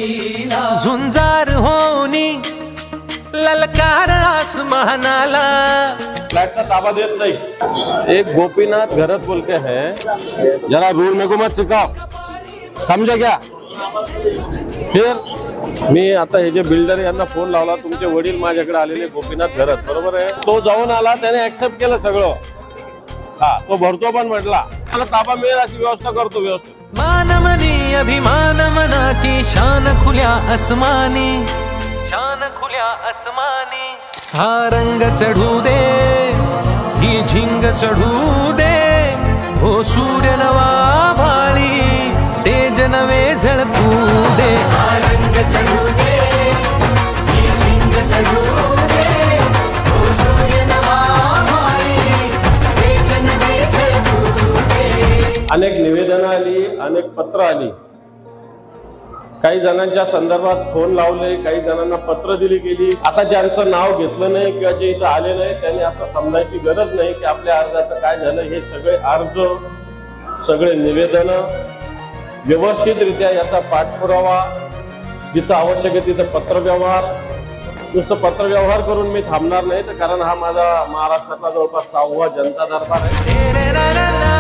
झुंजार होनी ललकार आसमानाला। फ्लैट का ताबा देत नहीं। एक गोपीनाथ घरत बोल के है, जरा रूल में को मत सिखाओ, समझे क्या? फिर मी आता हे जे बिल्डर यांना फोन लावला, तुमचे वडील माझ्याकडे आलेले गोपीनाथ घरत, बरोबर आहे? तो जाऊन आला, त्याने ऍक्सेप्ट केलं सगळं। हा, तो भरतो पण म्हटला मला ताबा मिळेल अशी व्यवस्था करतो व्यवस्थित। मानमनी अभिमान मनाची शान खुल्या आसमानी, शान खुल्या आसमानी। हा रंग चढू दे, ही झिंग चढू दे, हो सूर्य नवा भाळी, तेज नवे झळकू दे। हा रंग चढू दे, ही झिंग चढू दे, हो सूर्य नवा भाळी, तेज नवे झळकू दे। अनेक निवेदन आली, अनेक पत्र आली, काही जणांच्या संदर्भात फोन लावले, काही जणांना पत्र दिली गेली। आता ज्यांचं नाव घेतलं नाही किंवा जे इथं आले नाही त्यांनी असं समजायची गरज नाही की आपल्या अर्जाचं काय झालं। हे सगळे अर्ज, सगळे निवेदन व्यवस्थितरित्या याचा पाठपुरावा, जिथं आवश्यक आहे तिथं पत्रव्यवहार। नुसतं पत्रव्यवहार करून मी थांबणार नाही, तर कारण हा माझा महाराष्ट्रातला जवळपास 6वा जनता दरबार आहे।